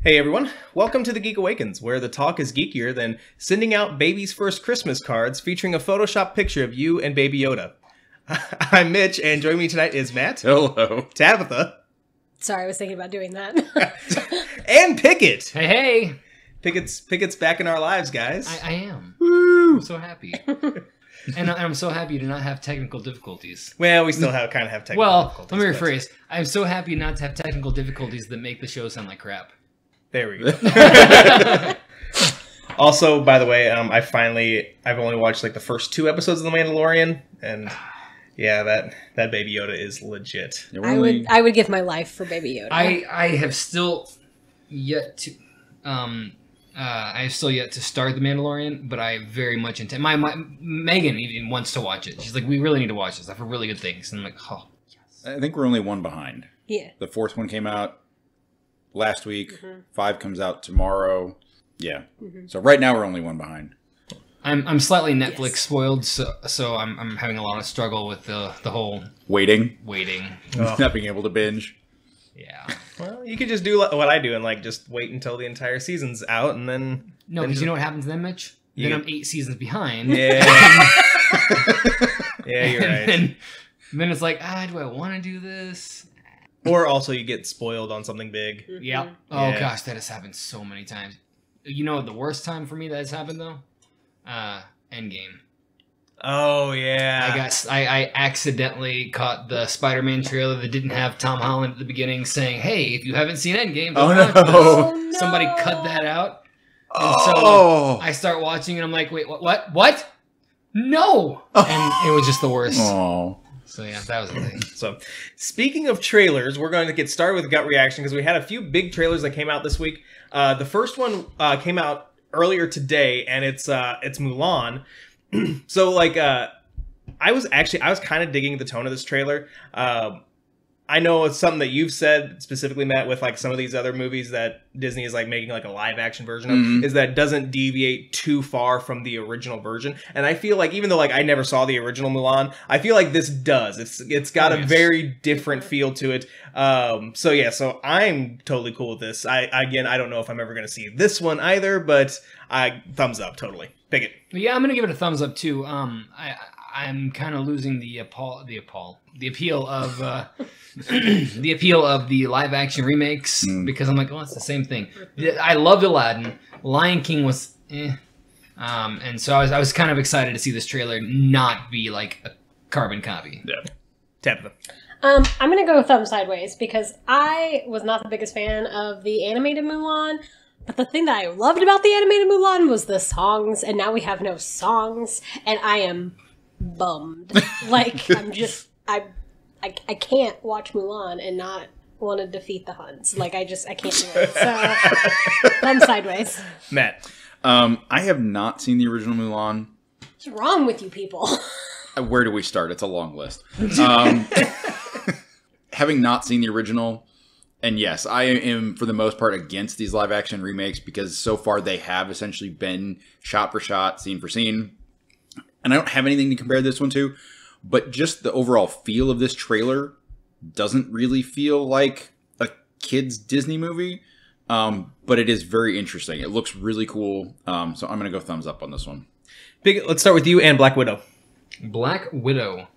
Hey everyone, welcome to the Geek Awakens, where the talk is geekier than sending out baby's first Christmas cards featuring a Photoshop picture of you and Baby Yoda. I'm Mitch, and joining me tonight is Matt. Hello. Tabitha. Sorry, I was thinking about doing that. And Pickett. Hey, hey! Pickett's back in our lives, guys. I am. Woo! I'm so happy. And I'm so happy to not have technical difficulties. Well, we still kind of have technical difficulties. Let me rephrase. I'm so happy not to have technical difficulties that make the show sound like crap. There we go. Also, by the way, I've only watched like the first 2 episodes of The Mandalorian, and yeah, that Baby Yoda is legit. I would give my life for Baby Yoda. I have still yet to start The Mandalorian, but I very much intend. My Megan even wants to watch it. She's like, we really need to watch this. I've heard really good things, and I'm like, oh yes. I think we're only one behind. Yeah. The 4th one came out last week. 5 comes out tomorrow. Yeah. So right now we're only one behind. I'm slightly Netflix spoiled, so I'm having a lot of struggle with the whole Waiting. Oh. Not being able to binge. Yeah. Well, you could just do what I do and like just wait until the entire season's out, and then No, because you know what happens then, Mitch? Then I'm 8 seasons behind. Yeah. Yeah, you're right. And then it's like, do I want to do this? Or also you get spoiled on something big. Yep. Oh Yeah. gosh, that has happened so many times. You know the worst time for me that has happened though? Endgame. Oh yeah. I accidentally caught the Spider-Man trailer that didn't have Tom Holland at the beginning saying, "Hey, if you haven't seen Endgame, don't watch this." Oh, no. Somebody cut that out. And Oh. so I start watching and I'm like, wait, what? No! And it was just the worst. Oh. So yeah, that was the thing. So, speaking of trailers, we're going to get started with gut reaction because we had a few big trailers that came out this week. The first one came out earlier today, and it's Mulan. So, like, I was kind of digging the tone of this trailer. I know it's something that you've said specifically, Matt, with like some of these other movies that Disney is like making like a live action version of, is that it doesn't deviate too far from the original version. And I feel like even though like I never saw the original Mulan, I feel like this does. It's got a very different feel to it. So I'm totally cool with this. I don't know if I'm ever going to see this one either, but thumbs up totally. Pick it. Yeah, I'm gonna give it a thumbs up too. I'm kind of losing the appeal of the appeal of the live action remakes because I'm like, oh, it's the same thing. I loved Aladdin. Lion King was, and so I was kind of excited to see this trailer not be like a carbon copy. Yeah, Tabitha. I'm gonna go thumb sideways because I was not the biggest fan of the animated Mulan. But the thing that I loved about the animated Mulan was the songs, and now we have no songs, and I am bummed. Like, I can't watch Mulan and not want to defeat the Huns. Like, I can't do it. So, thumb sideways. Matt. I have not seen the original Mulan. What's wrong with you people? Where do we start? It's a long list. Having not seen the original, and yes, I am for the most part against these live action remakes because so far they have essentially been shot for shot, scene for scene. And I don't have anything to compare this one to, but just the overall feel of this trailer doesn't really feel like a kid's Disney movie. But it is very interesting. It looks really cool. So I'm going to go thumbs up on this one. Let's start with you and Black Widow. Black Widow.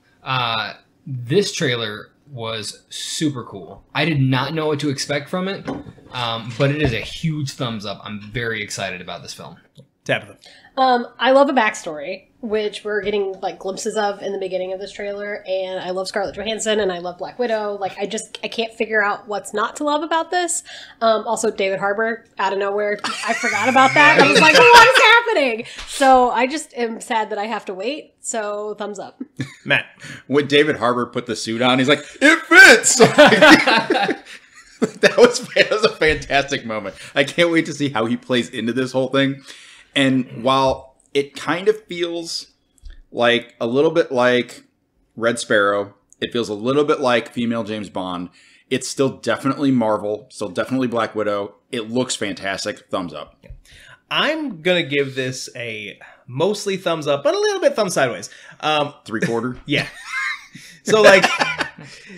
This trailer was super cool. I did not know what to expect from it, but it is a huge thumbs up. I'm very excited about this film. Tabitha. I love a backstory, which we're getting like glimpses of in the beginning of this trailer, and I love Scarlett Johansson and I love Black Widow. Like I can't figure out what's not to love about this. Also David Harbour out of nowhere. I forgot about that. I was like, what is happening? So I just am sad that I have to wait. So thumbs up. Matt. When David Harbour put the suit on, he's like, it fits! That was a fantastic moment. I can't wait to see how he plays into this whole thing. And while it kind of feels like a little bit like Red Sparrow, it feels a little bit like female James Bond, it's still definitely Marvel, still definitely Black Widow. It looks fantastic. Thumbs up. I'm going to give this a mostly thumbs up, but a little bit thumb sideways. 3/4? Yeah. So, like,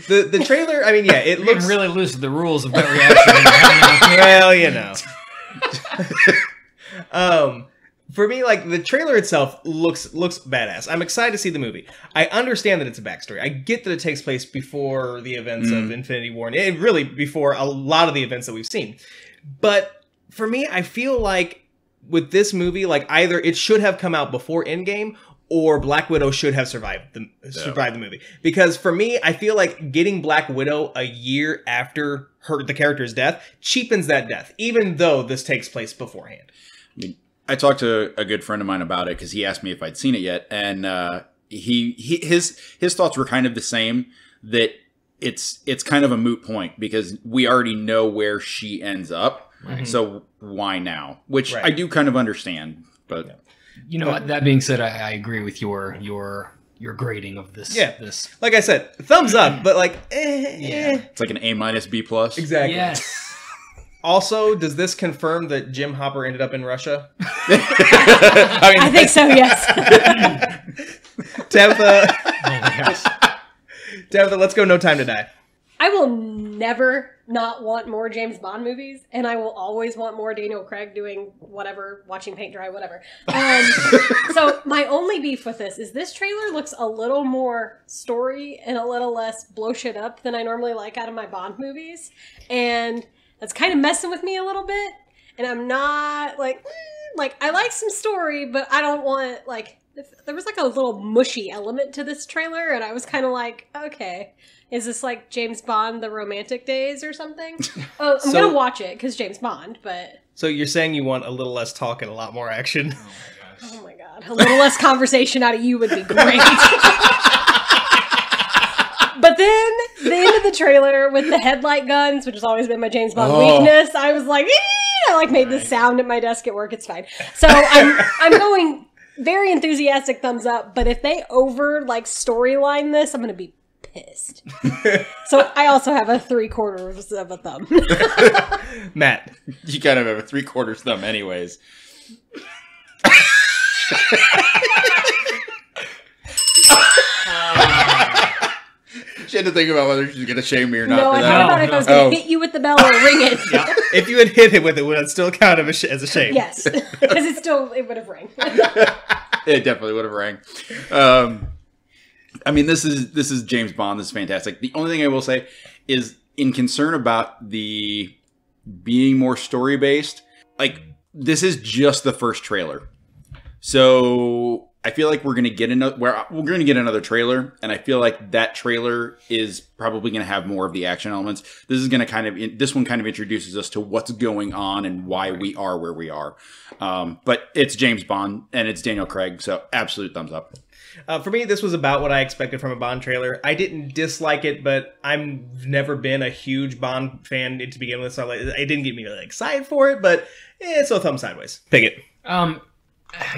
The trailer, I mean, yeah, it looks really loose with the rules of gut reaction. well, you know. For me, like, the trailer itself looks badass. I'm excited to see the movie. I understand that it's a backstory. I get that it takes place before the events of Infinity War, and really before a lot of the events that we've seen. But for me, I feel like with this movie, like, either it should have come out before Endgame, or Black Widow should have survived the movie. Because for me, I feel like getting Black Widow a year after the character's death cheapens that death, even though this takes place beforehand. I mean, I talked to a good friend of mine about it because he asked me if I'd seen it yet, and his thoughts were kind of the same, that it's kind of a moot point because we already know where she ends up, so why now? Which I do kind of understand, but you know what? That being said, I agree with your grading of this. Yeah, this. Like I said, thumbs up, but like, it's like an A- B+. Exactly. Yes. Also, does this confirm that Jim Hopper ended up in Russia? I think so, yes. Tabitha. Oh my gosh. Tabitha, let's go No Time to Die. I will never not want more James Bond movies, and I will always want more Daniel Craig doing whatever, watching paint dry, whatever. So my only beef with this trailer looks a little more story and a little less blow shit up than I normally like out of my Bond movies, and that's kind of messing with me a little bit. And I'm not like I like some story, but I don't want like there was like a little mushy element to this trailer, and I was kind of like, okay. Is this like James Bond, The Romantic Days or something? Oh, I'm going to watch it because James Bond, but... So you're saying you want a little less talk and a lot more action? Oh my god. A little less conversation out of you would be great. But then, the end of the trailer with the headlight guns, which has always been my James Bond weakness, I was like, I like made this sound at my desk at work, it's fine. So I'm going very enthusiastic thumbs up, but if they storyline this, I'm going to be pissed. So I also have a 3/4 of a thumb. Matt, you kind of have a 3/4 thumb, anyways. She had to think about whether she's going to shame me or not. No, I thought about if I was going to hit you with the bell or ring it. Yeah. If you had hit it with it, would it still count as a shame? Yes, because it would have rang. It definitely would have rang. I mean, this is James Bond. This is fantastic. The only thing I will say is, in concern about the being more story based, like, this is just the first trailer, so I feel like we're gonna get another trailer, and I feel like that trailer is probably gonna have more of the action elements. This one kind of introduces us to what's going on and why we are where we are. But it's James Bond and it's Daniel Craig, so absolute thumbs up. For me, this was about what I expected from a Bond trailer. I didn't dislike it, but I've never been a huge Bond fan to begin with, so it didn't get me really excited for it, but so thumb sideways. Pick it.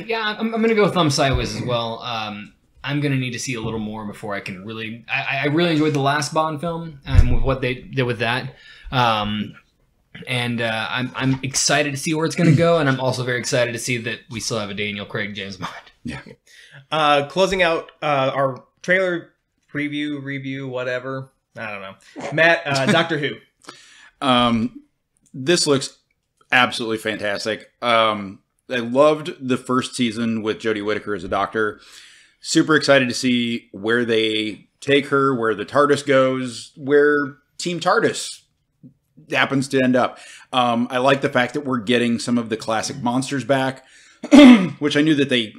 Yeah, I'm going to go thumb sideways as well. I'm going to need to see a little more before I can really... I really enjoyed the last Bond film with what they did with that. I'm excited to see where it's going to go, and I'm also very excited to see that we still have a Daniel Craig James Bond. Yeah. Closing out our trailer preview, review, whatever. I don't know. Matt, Doctor Who. This looks absolutely fantastic. I loved the first season with Jodie Whittaker as a doctor. Super excited to see where they take her, where the TARDIS goes, where Team TARDIS happens to end up. I like the fact that we're getting some of the classic monsters back, which I knew that they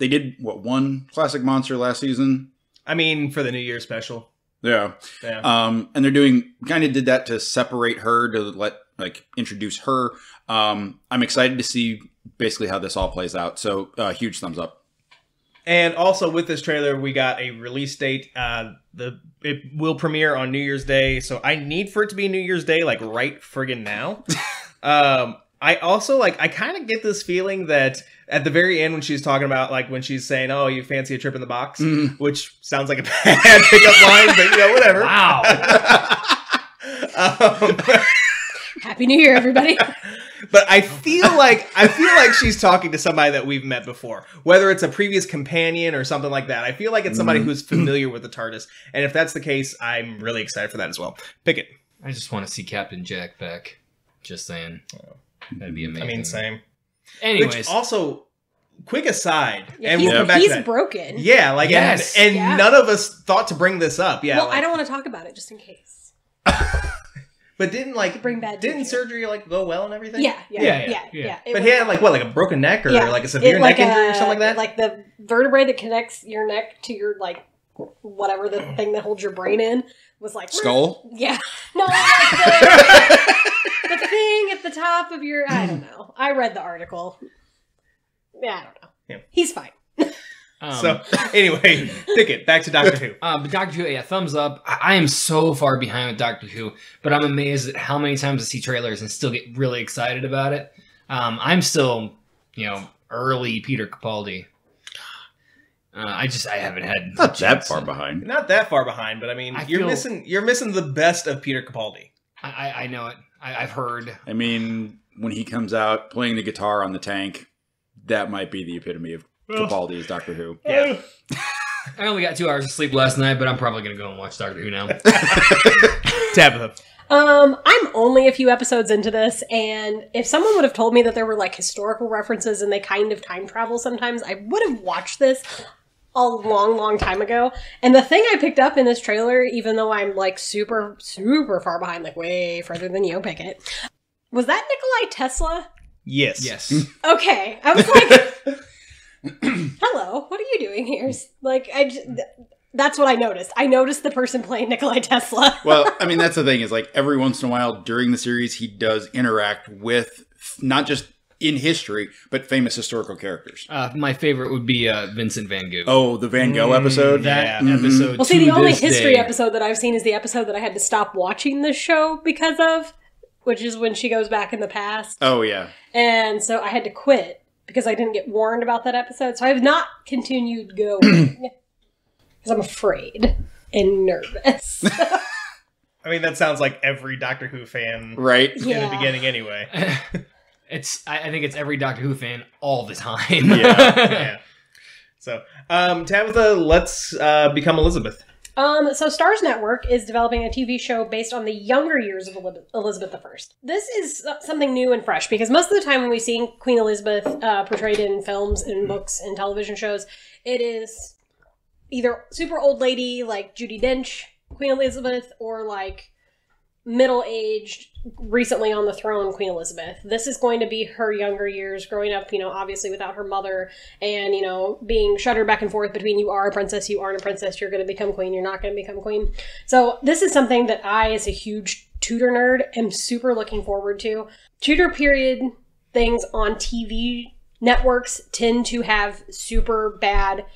did, one classic monster last season? I mean, for the New Year special. Yeah. And they're did that to separate her, to introduce her. I'm excited to see basically how this all plays out. So huge thumbs up. And also with this trailer, we got a release date. It will premiere on New Year's Day. So I need for it to be New Year's Day, like right friggin' now. I also I kind of get this feeling that at the very end when she's talking about when she's saying, "Oh, you fancy a trip in the box," which sounds like a bad pickup line, but whatever. Wow. Happy New Year, everybody. But I feel like she's talking to somebody that we've met before, whether it's a previous companion or something like that. I feel like it's somebody who's familiar with the TARDIS, and if that's the case, I'm really excited for that as well. Pick it. I just want to see Captain Jack back. Just saying. That'd be amazing. I mean, same. Anyways. Which also, quick aside, Yeah, and we'll come back to he's that. broken. Yeah, like, Yes. and Yeah. none of us thought to bring this up. Yeah, Well, like, I don't want to talk about it just in case. but didn't Bring bad didn't juju. surgery like go well and everything? Yeah. Yeah. But he had like what, like a broken neck or like a severe neck injury or something like that? Like the vertebrae that connects your neck to your, like, whatever the thing that holds your brain in was like... Skull? Yeah. No, like the thing at the top of your... I don't know. I read the article. Yeah, I don't know. Yeah. He's fine. So, anyway, pick it. Back to Doctor Who. But Doctor Who, yeah, thumbs up. I am so far behind with Doctor Who, but I'm amazed at how many times I see trailers and still get really excited about it. I'm still, early Peter Capaldi. I haven't had Not that far behind. Not that far behind, but I mean, you're missing the best of Peter Capaldi. I know it. I've heard. I mean, when he comes out playing the guitar on the tank, that might be the epitome of Capaldi as Doctor Who. Yeah. I only got 2 hours of sleep last night, but I'm probably going to go and watch Doctor Who now. Tabitha. I'm only a few episodes into this, and if someone would have told me that there were, like, historical references and they kind of time travel sometimes, I would have watched this a long, long time ago. And the thing I picked up in this trailer, even though I'm, like, super, super far behind, like, way further than you, pick it, was that Nikolai Tesla? Yes. Yes. Okay. I was like... Hello, what are you doing here? Like, that's what I noticed. I noticed the person playing Nikolai Tesla. Well, I mean, that's the thing is like every once in a while during the series, he does interact with not just in history, but famous historical characters. My favorite would be Vincent Van Gogh. Oh, the Van Gogh episode? That Yeah. episode. Well, see, the to only this history day. episode that I've seen is the episode that I had to stop watching this show because of, which is when she goes back in the past. Oh, yeah. And so I had to quit because I didn't get warned about that episode. So I have not continued going because I'm afraid and nervous. I mean, that sounds like every Doctor Who fan Right? in the beginning anyway. I think it's every Doctor Who fan all the time. Yeah. So, Tabitha, let's become Elizabeth. So Starz Network is developing a TV show based on the younger years of Elizabeth I. This is something new and fresh because most of the time when we see Queen Elizabeth portrayed in films and books and television shows, it is either super old lady like Judi Dench, Queen Elizabeth, or like middle-aged, recently on the throne Queen Elizabeth. This is going to be her younger years, growing up, obviously without her mother, and, being shuttered back and forth between you are a princess, you aren't a princess, you're going to become queen, you're not going to become queen. So this is something that I, as a huge Tudor nerd, am super looking forward to. Tudor period things on TV networks tend to have super bad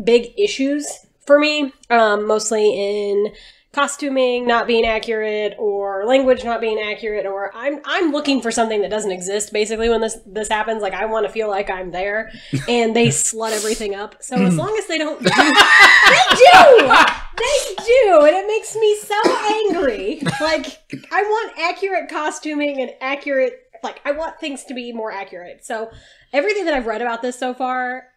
big issues for me, mostly in costuming not being accurate or language not being accurate, or I'm looking for something that doesn't exist basically when this happens. Like, I want to feel like I'm there, and they slut everything up. So as long as they don't do, they do, and it makes me so angry. Like, I want accurate costuming and accurate, I want things to be more accurate. So everything that I've read about this so far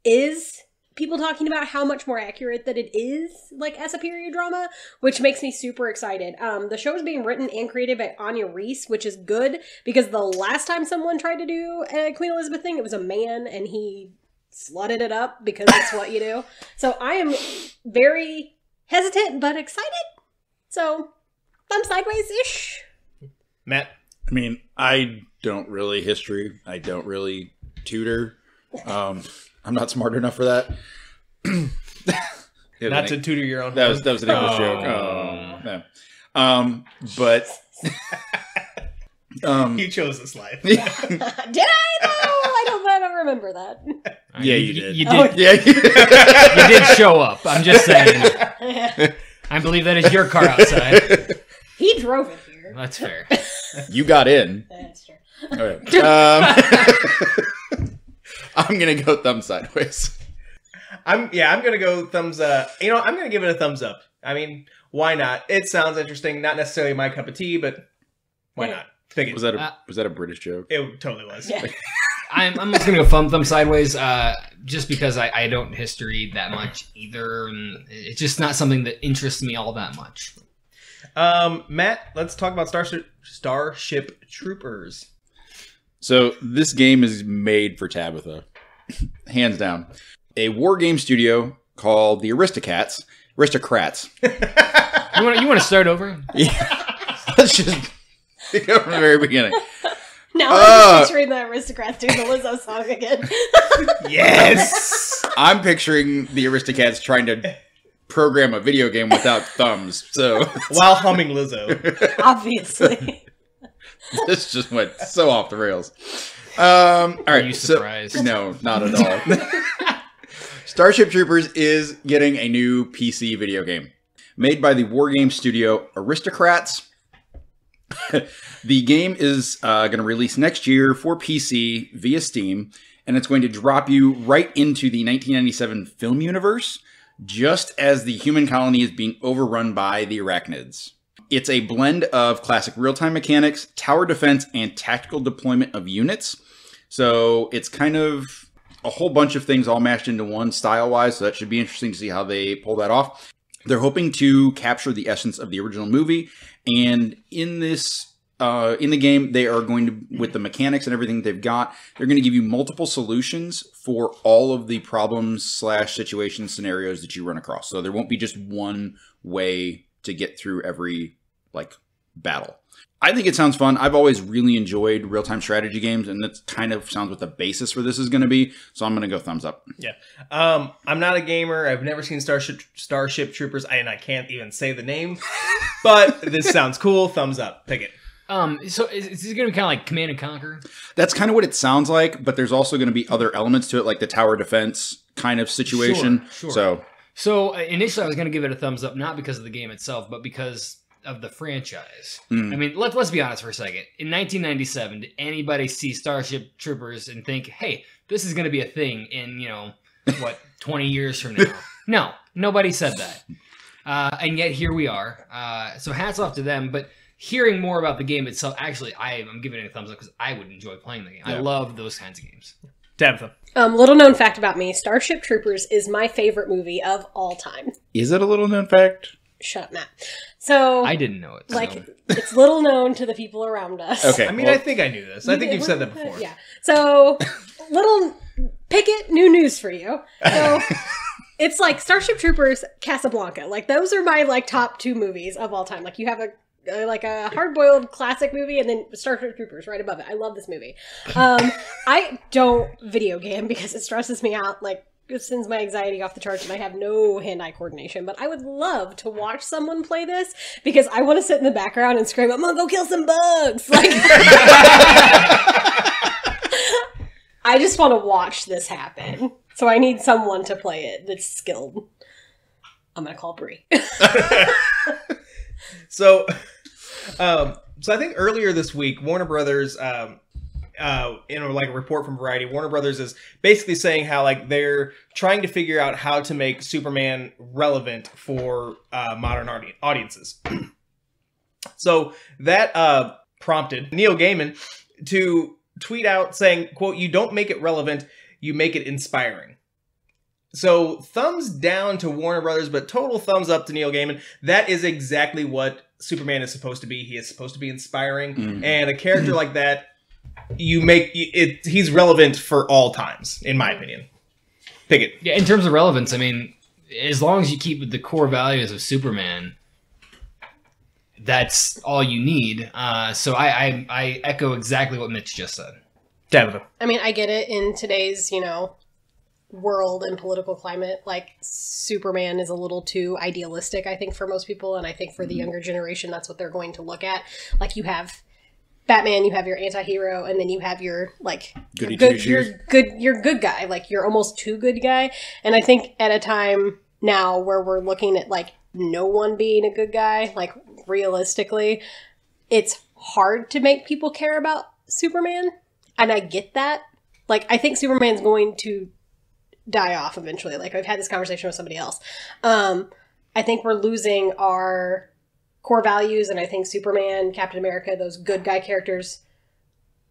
is people talking about how much more accurate that it is, as a period drama, which makes me super excited. The show is being written and created by Anya Reese, which is good, because the last time someone tried to do a Queen Elizabeth thing, it was a man, and he slutted it up, because that's what you do. So I am very hesitant, but excited. So, thumb sideways-ish. Matt? I mean, I don't really history. I don't really tutor. I'm not smart enough for that. Not to tutor your own. That was an English joke. No. But you chose this life. Did I? No, I don't remember that. Yeah, you did. You did. Yeah, You did show up. I'm just saying. I believe that is your car outside. He drove it here. That's fair. you got in. That's true. All right. I'm gonna go thumb sideways. I'm gonna go thumbs up. I'm gonna give it a thumbs up. I mean, why not? It sounds interesting. Not necessarily my cup of tea, but Why not? Pick it. Was that a British joke? It totally was. Yeah. I'm just gonna go thumb sideways, just because I don't history that much either, and it's just not something that interests me all that much. Matt, let's talk about Starship Troopers. So this game is made for Tabitha, hands down. A war game studio called the Aristocrats. You want to start over? Yeah. Let's just go from the very beginning. Now I'm just picturing the Aristocrats doing the Lizzo song again. Yes! I'm picturing the Aristocrats trying to program a video game without thumbs. So While humming Lizzo. Obviously. this just went so off the rails. All right. Are you surprised? No, not at all. Starship Troopers is getting a new PC video game made by the war game studio Aristocrats. The game is going to release next year for PC via Steam, and it's going to drop you right into the 1997 film universe, just as the human colony is being overrun by the arachnids. It's a blend of classic real-time mechanics, tower defense, and tactical deployment of units. So it's kind of a whole bunch of things all mashed into one style-wise, so that should be interesting to see how they pull that off. They're hoping to capture the essence of the original movie, and in this in the game, they are going to, with the mechanics and everything they've got, they're going to give you multiple solutions for all of the problems / situation scenarios that you run across. So there won't be just one way to get through every battle. I think it sounds fun. I've always really enjoyed real-time strategy games, and that kind of sounds what the basis for this is going to be. So I'm going to go thumbs up. Yeah. I'm not a gamer. I've never seen Starship Troopers, and I can't even say the name. But this sounds cool. Thumbs up. Pick it. So is this going to be kind of like Command and Conquer? That's kind of what it sounds like, but there's also going to be other elements to it, like the tower defense kind of situation. Sure. So initially I was going to give it a thumbs up, not because of the game itself, but because of the franchise. I mean, let's be honest for a second. In 1997, did anybody see Starship Troopers and think, hey, this is going to be a thing in, 20 years from now? No, nobody said that. And yet here we are. So hats off to them, but hearing more about the game itself, actually, I'm giving it a thumbs up because I would enjoy playing the game. Yeah. I love those kinds of games. Tabitha. Little known fact about me, Starship Troopers is my favorite movie of all time. Is it a little known fact? Shut up, Matt. So I didn't know it. So. It's little known to the people around us. Okay. I mean, I think I knew this. I think you've said that before. Yeah. So, Pickett, new news for you. So, it's like Starship Troopers, Casablanca. Those are my, top 2 movies of all time. You have a hard-boiled classic movie and then Starship Troopers right above it. I love this movie. I don't video game because it stresses me out. It sends my anxiety off the charts and I have no hand-eye coordination. But I would love to watch someone play this because I want to sit in the background and scream, I'm gonna go kill some bugs! I just want to watch this happen. So I need someone to play it that's skilled. I'm gonna call Brie. So I think earlier this week, Warner Brothers, in a report from Variety, Warner Brothers is basically saying how they're trying to figure out how to make Superman relevant for modern audiences. So that prompted Neil Gaiman to tweet out saying, quote, "You don't make it relevant, you make it inspiring." So thumbs down to Warner Brothers, but total thumbs up to Neil Gaiman. That is exactly what Superman is supposed to be. He is supposed to be inspiring, and a character like that, he's relevant for all times, in my opinion. Pick it. Yeah, in terms of relevance, I mean, as long as you keep with the core values of Superman, that's all you need. So I echo exactly what Mitch just said. Tabitha. I mean, I get it in today's, world and political climate. Superman is a little too idealistic, I think, for most people, and I think for the younger generation, that's what they're going to look at. You have Batman, you have your anti-hero, and then you have your your good guy, your almost too good guy. And I think at a time now where we're looking at no one being a good guy, realistically, it's hard to make people care about Superman, and I get that. I think Superman's going to die off eventually. I've had this conversation with somebody else. I think we're losing our core values, and I think Superman, Captain America, those good guy characters,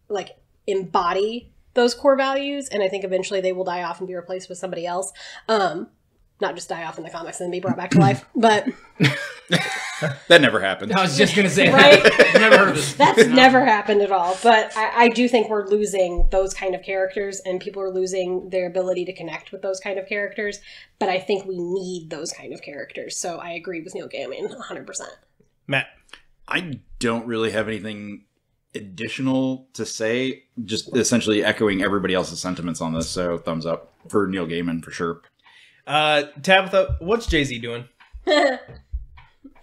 like, embody those core values, and I think eventually they will die off and be replaced with somebody else. Not just die off in the comics and be brought back to life, but... That never happened. I was just going to say right? that. I've never heard of this. That's never happened at all. But I do think we're losing those kind of characters, and people are losing their ability to connect with those kind of characters. But I think we need those kind of characters. So I agree with Neil Gaiman 100%. Matt? I don't really have anything additional to say. Just essentially echoing everybody else's sentiments on this. So thumbs up for Neil Gaiman for sure. Tabitha, what's Jay-Z doing?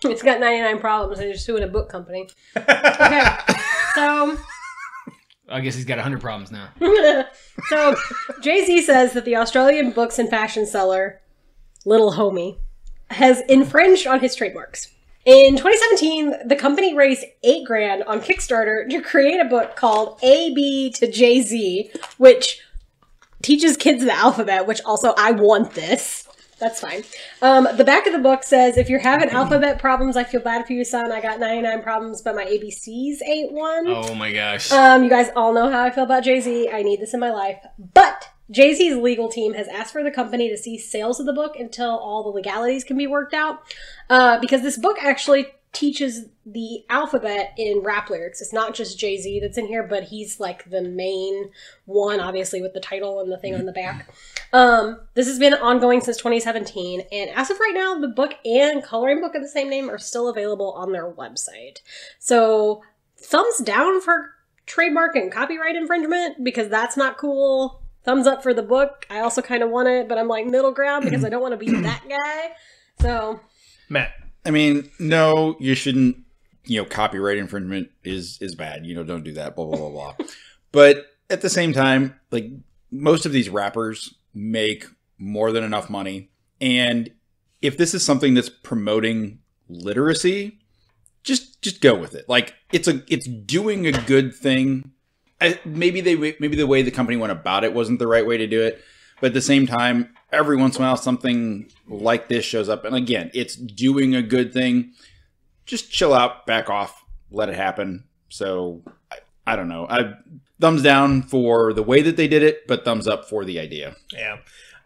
It's got 99 problems and they're suing a book company. Okay, so... I guess he's got 100 problems now. So, Jay-Z says that the Australian books and fashion seller, Little Homie, has infringed on his trademarks. In 2017, the company raised $8,000 on Kickstarter to create a book called A-B to Jay-Z, which teaches kids the alphabet, which also, I want this. That's fine. The back of the book says, if you're having alphabet problems, I feel bad for you, son. I got 99 problems, but my ABCs ain't one. Oh my gosh. You guys all know how I feel about Jay-Z. I need this in my life. But Jay-Z's legal team has asked for the company to cease sales of the book until all the legalities can be worked out. Because this book actually teaches the alphabet in rap lyrics. It's not just Jay-Z that's in here, but he's like the main one, obviously, with the title and the thing on the back. This has been ongoing since 2017, and as of right now, the book and coloring book of the same name are still available on their website. So, thumbs down for trademark and copyright infringement, because that's not cool. Thumbs up for the book. I also kind of want it, but I'm like middle ground because I don't want to be that guy. So, Matt? I mean, no, you shouldn't, copyright infringement is bad. Don't do that, blah, blah, blah, blah. But at the same time, like, most of these rappers make more than enough money. And if this is something that's promoting literacy, just go with it. Like, it's doing a good thing. Maybe the way the company went about it wasn't the right way to do it. But at the same time, every once in a while, something like this shows up. And again, it's doing a good thing. Just chill out, back off, let it happen. So, I don't know. Thumbs down for the way that they did it, but thumbs up for the idea. Yeah.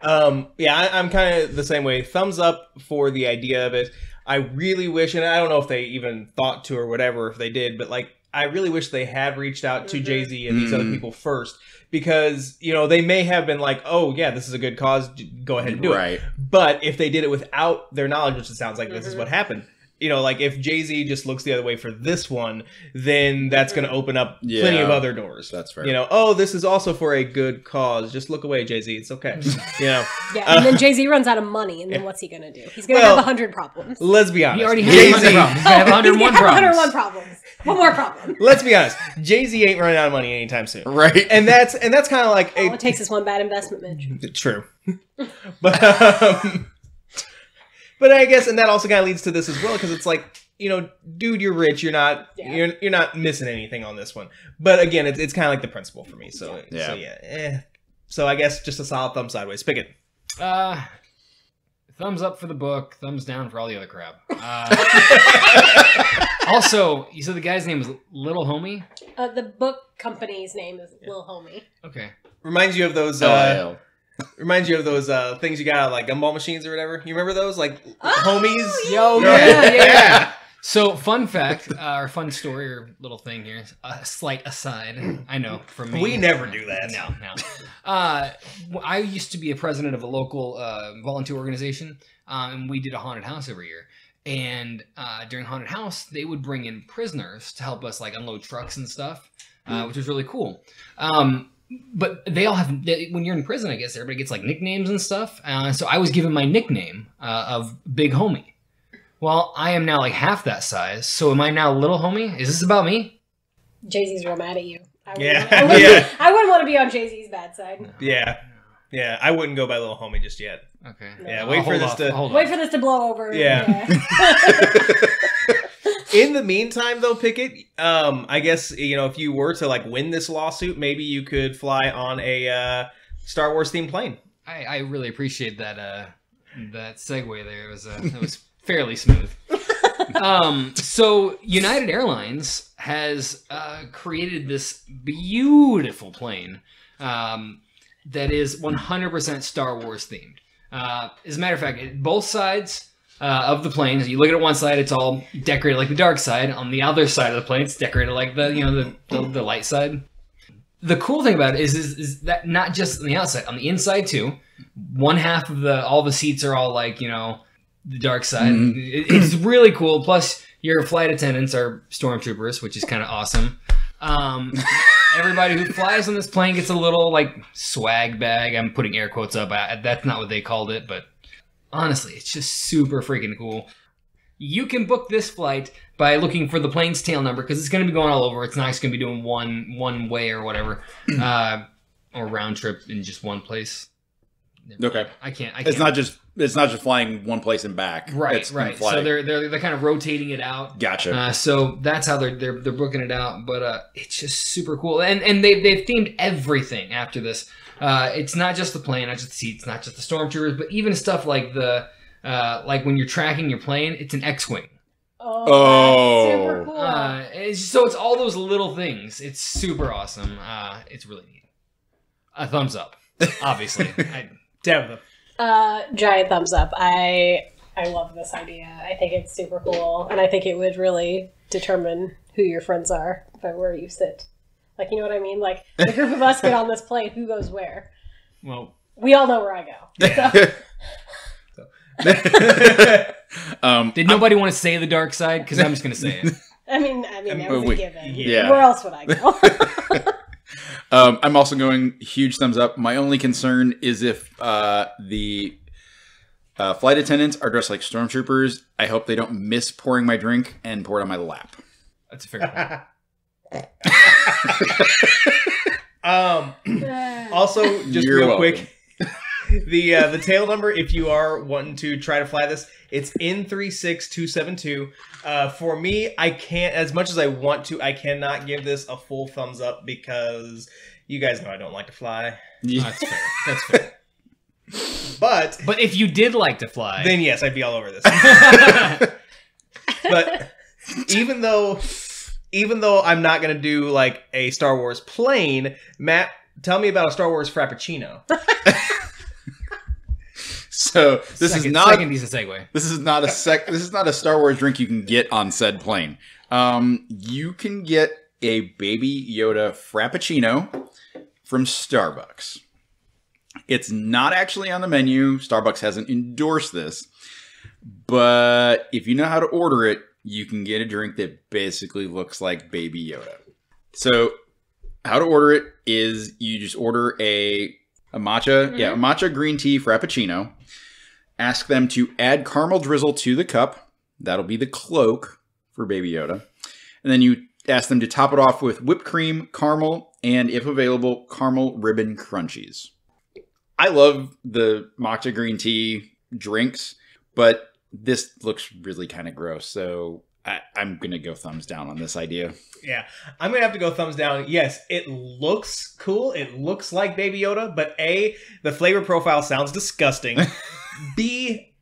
I'm kind of the same way. Thumbs up for the idea of it. I really wish, and I don't know if they even thought to or whatever, if they did, but like, I really wish they had reached out to Jay-Z and these other people first, because, they may have been like, oh, yeah, this is a good cause, go ahead and do it. But if they did it without their knowledge, which it sounds like this is what happened, like if Jay-Z just looks the other way for this one, then that's going to open up plenty of other doors. That's fair. Oh, this is also for a good cause. Just look away, Jay-Z. It's okay. Yeah, and then Jay-Z runs out of money, and then what's he going to do? He's going to have 100 problems. Let's be honest. He already has 100 problems. He's going to have 101 problems. 101 problems. One more problem. Let's be honest. Jay-Z ain't running out of money anytime soon. Right. And that's kind of like... All it takes is one bad investment, Mitch. True. But I guess, and that also kind of leads to this as well, because it's like, dude, you're rich. You're not you're not missing anything on this one. But again, it's kind of like the principle for me. So So I guess just a solid thumb sideways. Pick it. Thumbs up for the book. Thumbs down for all the other crap. Also, you said the guy's name was Little Homie? The book company's name is Lil Homie. Okay. Reminds you of those... Reminds you of those things you got out, like gumball machines or whatever. You remember those? Like homies? Yo, yeah. So, fun fact, or fun story or little thing here. A slight aside. I know, from me. We never do that. No. I used to be a president of a local volunteer organization, and we did a haunted house every year. And during haunted house, they would bring in prisoners to help us, like, unload trucks and stuff, which was really cool. But they all have, when you're in prison, I guess everybody gets like nicknames and stuff. So I was given my nickname of Big Homie. Well, I am now like half that size. So am I now Little Homie? Is this about me? Jay-Z's real mad at you. I wouldn't want to be on Jay-Z's bad side. Yeah. Yeah, I wouldn't go by Little Homie just yet. Okay. Yeah, wait for this to blow over. Yeah. In the meantime, though, Pickett, I guess, if you were to, like, win this lawsuit, maybe you could fly on a Star Wars-themed plane. I really appreciate that that segue there. It was fairly smooth. So United Airlines has created this beautiful plane that is 100% Star Wars themed. As a matter of fact, both sides of the plane, you look at it one side, it's all decorated like the dark side. On the other side of the plane, it's decorated like the light side. The cool thing about it is that not just on the outside, on the inside too. One half of all the seats are all like, the dark side. It's really cool. Plus, your flight attendants are stormtroopers, which is kind of awesome. Everybody who flies on this plane gets a little like swag bag. I'm putting air quotes up. That's not what they called it, but honestly, it's just super freaking cool. You can book this flight by looking for the plane's tail number because it's going to be going all over. It's not just going to be doing one way or whatever, or round trip in just one place. Okay, I can't. It's not just flying one place and back. Right. So they're kind of rotating it out. Gotcha. So that's how they're booking it out. But it's just super cool, and they've themed everything after this. It's not just the plane, not just the seats, not just the stormtroopers, but even stuff like like when you're tracking your plane, it's an X-wing. Oh, that's super cool. So it's all those little things. It's super awesome. It's really neat. A thumbs up, obviously. Tabitha. Giant thumbs up. I love this idea. I think it's super cool, and I think it would really determine who your friends are by where you sit. Like, you know what I mean? Like, the group of us get on this plane, who goes where? Well, we all know where I go. So. Did nobody want to say the dark side? Because I'm just going to say it. I mean, that was a given. Yeah. Where else would I go? I'm also going huge thumbs up. My only concern is if the flight attendants are dressed like stormtroopers. I hope they don't miss pouring my drink and pour it on my lap. That's a fair point. Also, just You're real welcome. quick, the tail number, if you are wanting to try to fly this, it's N36272. For me, I can't, as much as I want to, I cannot give this a full thumbs up because you guys know I don't like to fly. Yeah. That's fair. But if you did like to fly, then yes, I'd be all over this. But even though I'm not going to do like a Star Wars plane, Matt, tell me about a Star Wars Frappuccino. So this is not second decent segue. This is not a Star Wars drink you can get on said plane. You can get a Baby Yoda Frappuccino from Starbucks. It's not actually on the menu. Starbucks hasn't endorsed this. But if you know how to order it, you can get a drink that basically looks like Baby Yoda. So how to order it is you just order a matcha, a matcha green tea Frappuccino. Ask them to add caramel drizzle to the cup. That'll be the cloak for Baby Yoda. And then you ask them to top it off with whipped cream, caramel, and if available, caramel ribbon crunchies. I love the matcha green tea drinks, but this looks really kind of gross. So I'm going to go thumbs down on this idea. Yeah, I'm going to have to go thumbs down. Yes, it looks cool. It looks like Baby Yoda, but A, the flavor profile sounds disgusting. B,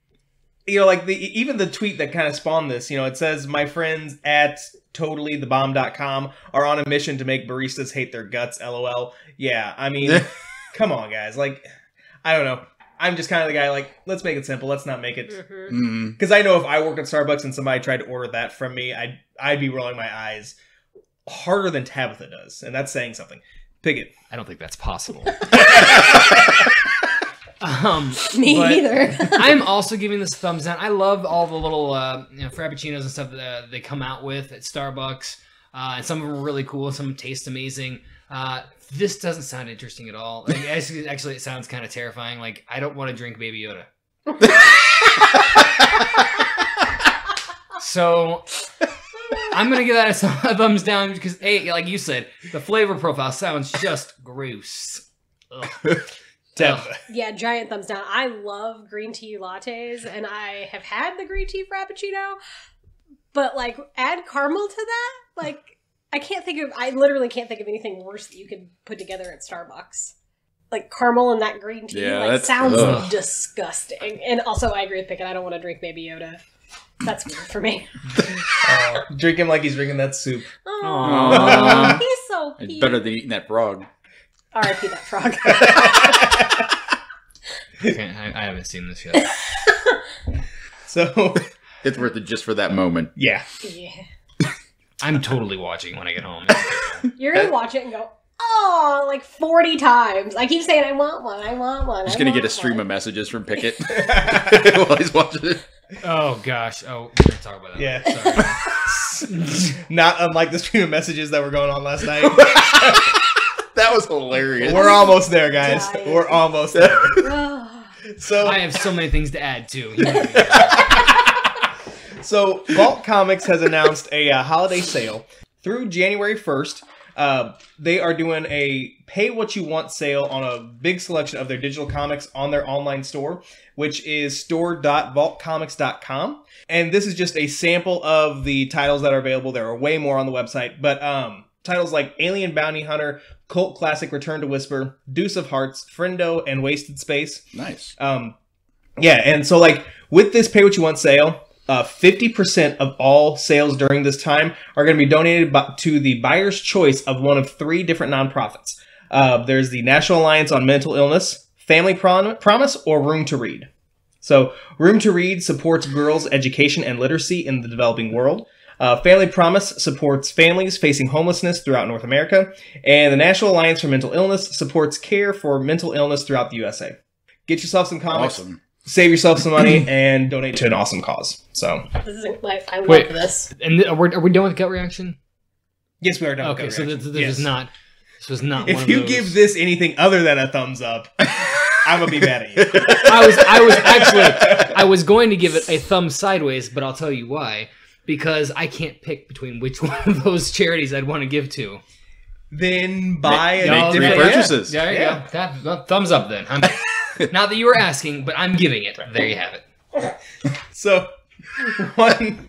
like even the tweet that kind of spawned this, it says, my friends at totallythebomb.com are on a mission to make baristas hate their guts, LOL. Yeah, I mean, come on, guys. Like, I don't know. I'm just kind of the guy, like, let's make it simple. Let's not make it. Because I know if I worked at Starbucks and somebody tried to order that from me, I'd be rolling my eyes harder than Tabitha does. And that's saying something. Piggott. I don't think that's possible. Me either. I'm also giving this a thumbs down. I love all the little frappuccinos and stuff that they come out with at Starbucks. And some of them are really cool. Some of them taste amazing. This doesn't sound interesting at all. Like, actually, it sounds kind of terrifying. Like, I don't want to drink Baby Yoda. So I'm going to give that a thumbs down because, A, like you said, the flavor profile sounds just gross. Yeah, giant thumbs down. I love green tea lattes, and I have had the green tea frappuccino, but, like, add caramel to that? Like, I literally can't think of anything worse that you could put together at Starbucks. Like, caramel and that green tea, sounds disgusting. And also, I agree with Pickett, I don't want to drink Baby Yoda. That's weird for me. Drink him like he's drinking that soup. Aww. He's so cute. It's better than eating that frog. R.I.P. that frog. I haven't seen this yet. So It's worth it just for that moment. yeah. Yeah. I'm totally watching when I get home. You're going to watch it and go, oh, like 40 times. I keep saying, I want one. I'm just going to get a stream of messages from Pickett while he's watching it. Oh, gosh. Oh, we're going to talk about that. Yeah. Sorry. Not unlike the stream of messages that were going on last night. That was hilarious. We're almost there, guys. Dying. We're almost there. So I have so many things to add, too. So, Vault Comics has announced a holiday sale through January 1st. They are doing a pay what you want sale on a big selection of their digital comics on their online store, which is store.vaultcomics.com. And this is just a sample of the titles that are available. There are way more on the website, but titles like Alien Bounty Hunter, Cult Classic Return to Whisper, Deuce of Hearts, Friendo, and Wasted Space. Nice. Yeah, and so like with this pay what you want sale, 50% of all sales during this time are going to be donated to the buyer's choice of one of 3 different nonprofits. There's the National Alliance on Mental Illness, Family Promise, or Room to Read. So Room to Read supports girls' education and literacy in the developing world. Family Promise supports families facing homelessness throughout North America. And the National Alliance for Mental Illness supports care for mental illness throughout the USA. Get yourself some comics. Awesome. Save yourself some money and donate to an awesome cause. So, This is like, I love Wait. this. And are we done with gut reaction? yes, we are done. Okay, with so that this reaction. is Yes. not. This was not. one If of you those- give this anything other than a thumbs up, I'm gonna be mad at you. I was going to give it a thumb sideways, but I'll tell you why. Because I can't pick between which one of those charities I'd want to give to. Then buy a Make 3 different purchases. There you Yeah. go. Thumbs up then. Not that you were asking, but I'm giving it. There you have it. So, one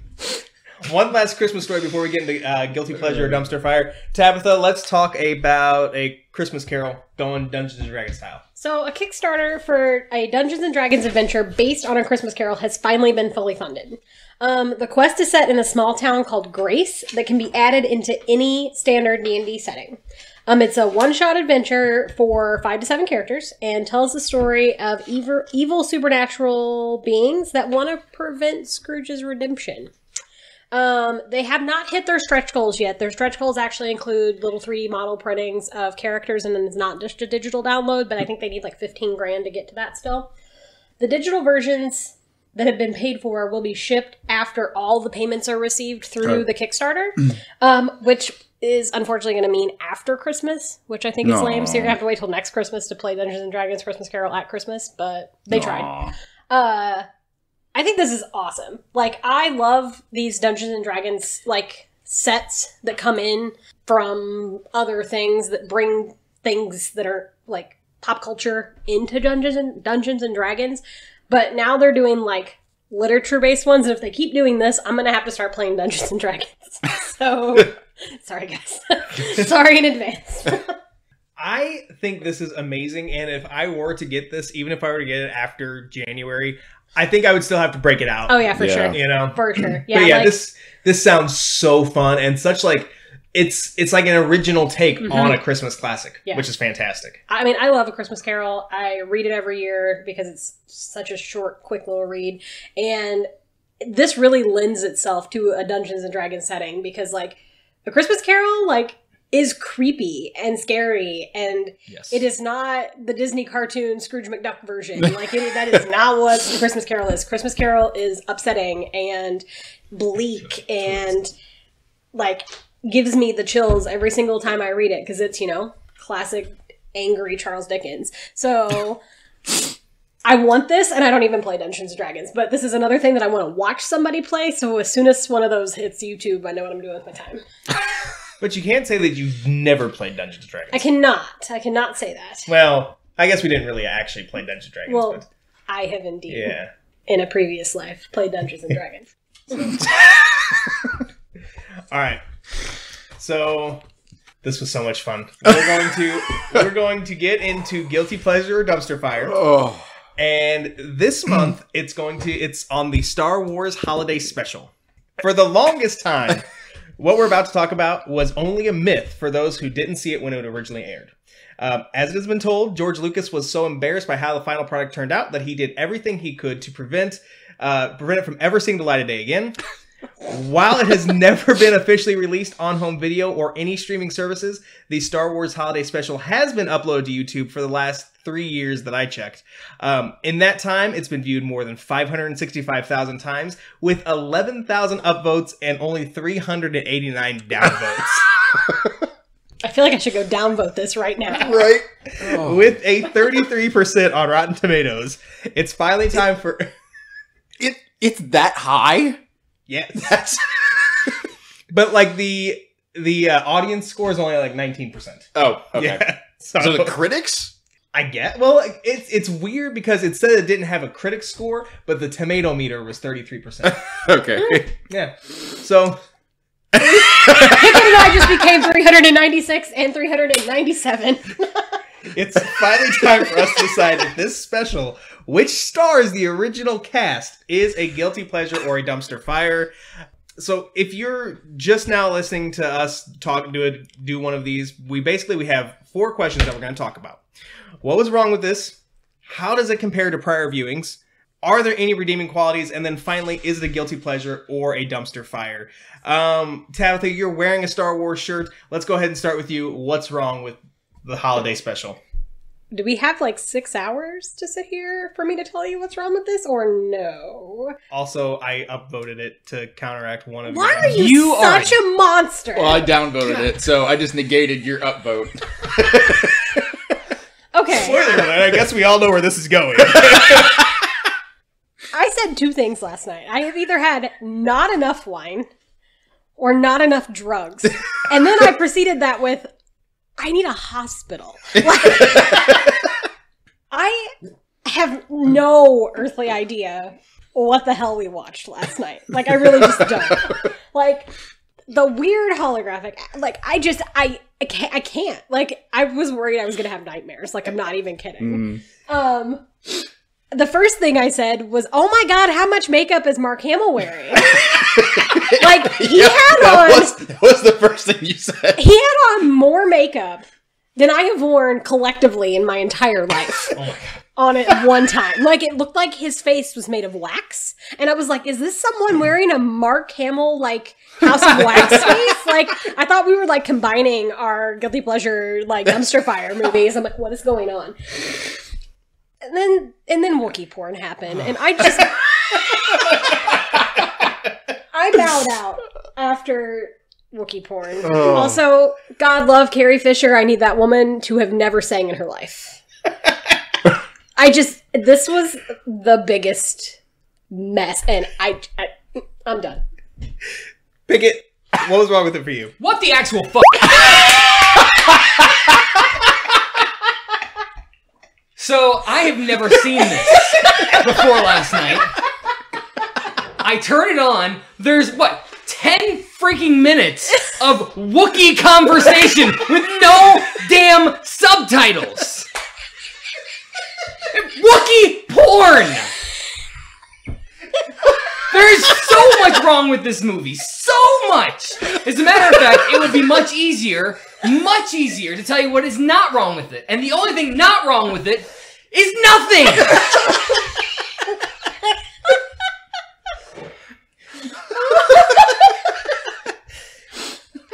last Christmas story before we get into Guilty Pleasure or Dumpster Fire. Tabitha, let's talk about a Christmas Carol going Dungeons & Dragons style. So, a Kickstarter for a Dungeons & Dragons adventure based on A Christmas Carol has finally been fully funded. The quest is set in a small town called Grace that can be added into any standard D&D setting. It's a one-shot adventure for 5 to 7 characters and tells the story of evil supernatural beings that want to prevent Scrooge's redemption. They have not hit their stretch goals yet. Their stretch goals actually include little 3D model printings of characters, and then it's not just a digital download, but I think they need like $15,000 to get to that still. The digital versions that have been paid for will be shipped after all the payments are received through the Kickstarter, which is unfortunately going to mean after Christmas, which I think is lame. So you're going to have to wait till next Christmas to play Dungeons & Dragons Christmas Carol at Christmas, but they tried. I think this is awesome. Like, I love these Dungeons & Dragons, like, sets that come in from other things that bring things that are, like, pop culture into Dungeons and Dragons. But now they're doing, like, literature-based ones, and if they keep doing this, I'm going to have to start playing Dungeons & Dragons. So, sorry, guys. Sorry in advance. I think this is amazing, and if I were to get this, even if I were to get it after January, I think I would still have to break it out. Oh, yeah, for sure. You know? For sure. Yeah, but yeah, like, this sounds so fun, and such like, it's like an original take on a Christmas classic, Yeah. which is fantastic. I mean, I love A Christmas Carol. I read it every year because it's such a short, quick little read. And this really lends itself to a Dungeons & Dragons setting because, like, A Christmas Carol, like, is creepy and scary, and Yes. it is not the Disney cartoon Scrooge McDuck version. Like, that is not what The Christmas Carol is. Christmas Carol is upsetting and bleak and, like, gives me the chills every single time I read it because it's, you know, classic angry Charles Dickens. So I want this, and I don't even play Dungeons & Dragons, but this is another thing that I want to watch somebody play, so as soon as one of those hits YouTube, I know what I'm doing with my time. But you can't say that you've never played Dungeons & Dragons. I cannot say that. Well, I guess we didn't really actually play Dungeons & Dragons. Well, but I have indeed, yeah. in a previous life, played Dungeons & Dragons. All right. So this was so much fun. We're going to get into Guilty Pleasure or Dumpster Fire. Oh. And this month, it's on the Star Wars Holiday Special. For the longest time, what we're about to talk about was only a myth for those who didn't see it when it originally aired. As it has been told, George Lucas was so embarrassed by how the final product turned out that he did everything he could to prevent it from ever seeing the light of day again. While it has never been officially released on home video or any streaming services, the Star Wars Holiday Special has been uploaded to YouTube for the last 3 years that I checked. In that time, it's been viewed more than 565,000 times, with 11,000 upvotes and only 389 downvotes. I feel like I should go downvote this right now. Right? Oh. With a 33% on Rotten Tomatoes, it's finally time for... It's that high? Yes. But like the audience score is only like 19%. Oh, okay. Yeah. So the critics? I get. Well, it's weird because it said it didn't have a critic score, but the tomato meter was 33%. Okay. Yeah. So Pickett and I just became 396 and 397. it's finally time for us to decide if this special, which stars the original cast, is a guilty pleasure or a dumpster fire. So if you're just now listening to us do one of these, we have 4 questions that we're going to talk about. What was wrong with this? How does it compare to prior viewings? Are there any redeeming qualities? And then finally, is it a guilty pleasure or a dumpster fire? Tabitha, you're wearing a Star Wars shirt. Let's go ahead and start with you. What's wrong with the holiday special? Do we have like 6 hours to sit here for me to tell you what's wrong with this, or no? Also, I upvoted it to counteract one of Why are you such a monster? Well, I downvoted it, so I just negated your upvote. Okay. Spoiler alert, I guess we all know where this is going. I said 2 things last night. I have either had not enough wine or not enough drugs. And then I preceded that with, I need a hospital. Like, I have no earthly idea what the hell we watched last night. Like, I really just don't. Like, the weird holographic, like, I can't. Like, I was worried I was going to have nightmares. Like, I'm not even kidding. The first thing I said was, "Oh my god, how much makeup is Mark Hamill wearing?" Like, he had on... That was the first thing you said. He had on more makeup than I have worn collectively in my entire life. Oh my god. On it one time. Like, it looked like his face was made of wax. And I was like, is this someone wearing a Mark Hamill, like, House of Wax face? Like, I thought we were, like, combining our guilty pleasure, like, dumpster fire movies. I'm like, what is going on? And then Wookiee porn happened, and I just... I bowed out after Wookiee porn. Oh. Also, God love Carrie Fisher. I need that woman to have never sang in her life. This was the biggest mess, and I'm done. Pickett, what was wrong with it for you? What the actual fuck? So, I have never seen this before last night. I turn it on. There's, 10 freaking minutes of Wookiee conversation with no damn subtitles. Wookiee porn! There's so much wrong with this movie. So much! As a matter of fact, it would be much easier to tell you what is not wrong with it. And the only thing not wrong with it is nothing!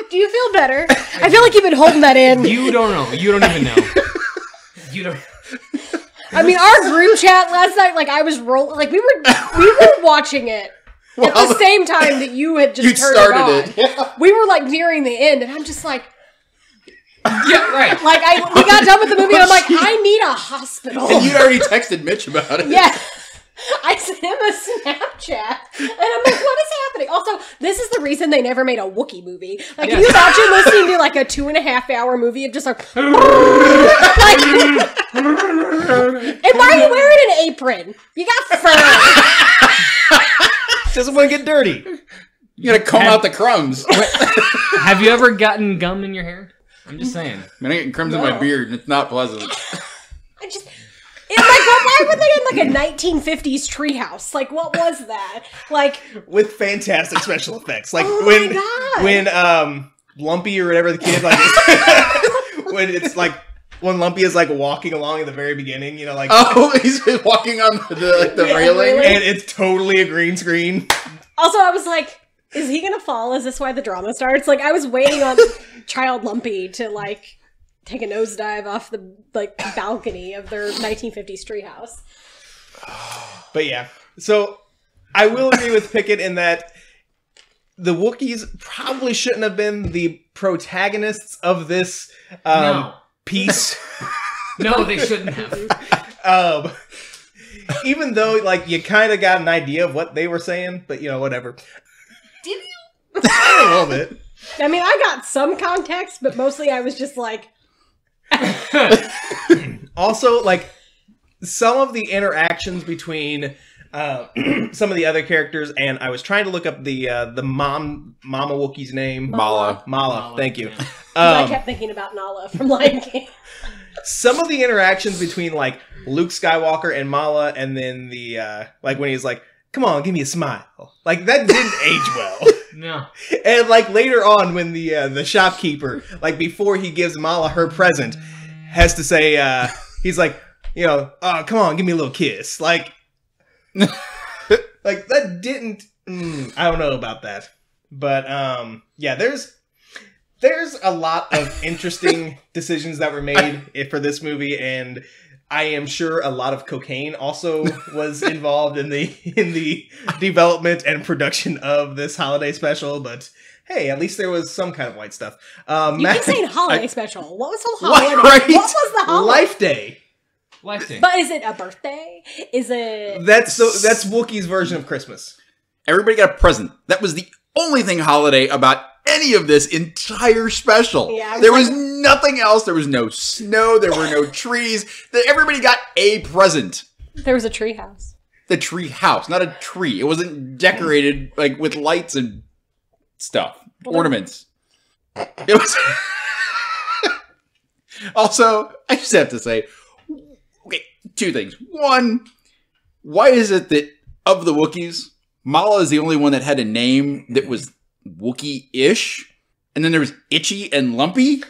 Do you feel better? I feel like you've been holding that in. You don't know. You don't even know. You don't... I mean, our group chat last night, like, I was rolling, like, we were watching it at the same time that you had just turned it on. Yeah. We were, like, nearing the end, and I'm just like... Yeah, right. Like, we got done with the movie, and I'm like, I need a hospital. And you'd already texted Mitch about it. Yeah. I sent him a Snapchat, and I'm like, what is happening? Also, this is the reason they never made a Wookiee movie. Like, can you imagine listening to, like, a 2.5-hour movie of just, like... And why are you wearing an apron? You got fur. Doesn't want to get dirty. You gotta comb out the crumbs. Have you ever gotten gum in your hair? I'm just saying. Man, I get crumbs in my beard, and it's not pleasant. It's like, why why were they in like a 1950s treehouse? Like, what was that? Like, with fantastic special effects, like oh my God. when Lumpy or whatever the kid like when it's like when Lumpy is like walking along at the very beginning, you know, like he's walking on the railing, and it's totally a green screen. Also, I was like, is he gonna fall? Is this why the drama starts? Like, I was waiting on Child Lumpy to like take a nosedive off the like balcony of their 1950s treehouse. But yeah, so I will agree with Pickett in that the Wookiees probably shouldn't have been the protagonists of this piece. No, they shouldn't have. Even though, like, you kind of got an idea of what they were saying, but, you know, whatever. Did you? A little bit. I mean, I got some context, but mostly I was just like... Also, like, some of the interactions between some of the other characters, and I was trying to look up the Mama Wookiee's name. Mala, thank you. I kept thinking about Nala from Lion King. Some of the interactions between, like, Luke Skywalker and Mala, and then the, like, when he's like, come on, give me a smile. Like, that didn't age well. No. And, like, later on, when the shopkeeper, like, before he gives Mala her present, has to say, he's like, you know, oh, come on, give me a little kiss. Like, like, that didn't, I don't know about that. But, yeah, there's a lot of interesting decisions that were made for this movie, and I am sure a lot of cocaine also was involved in the development and production of this holiday special. But hey, at least there was some kind of white stuff. You keep saying holiday special. What was the holiday? What was the holiday? Life Day. Life Day. But is it a birthday? Is it? That's Wookiee's version of Christmas. Everybody got a present. That was the only thing holiday about any of this entire special. Yeah, there was nothing else. There was no snow. There were no trees. Everybody got a present. There was a tree house. The tree house, not a tree. It wasn't decorated like with lights and stuff, ornaments. It was. Also, I just have to say, okay, two things. One, why is it that of the Wookiees, Mala is the only one that had a name that was Wookiee-ish, and then there was Itchy and Lumpy.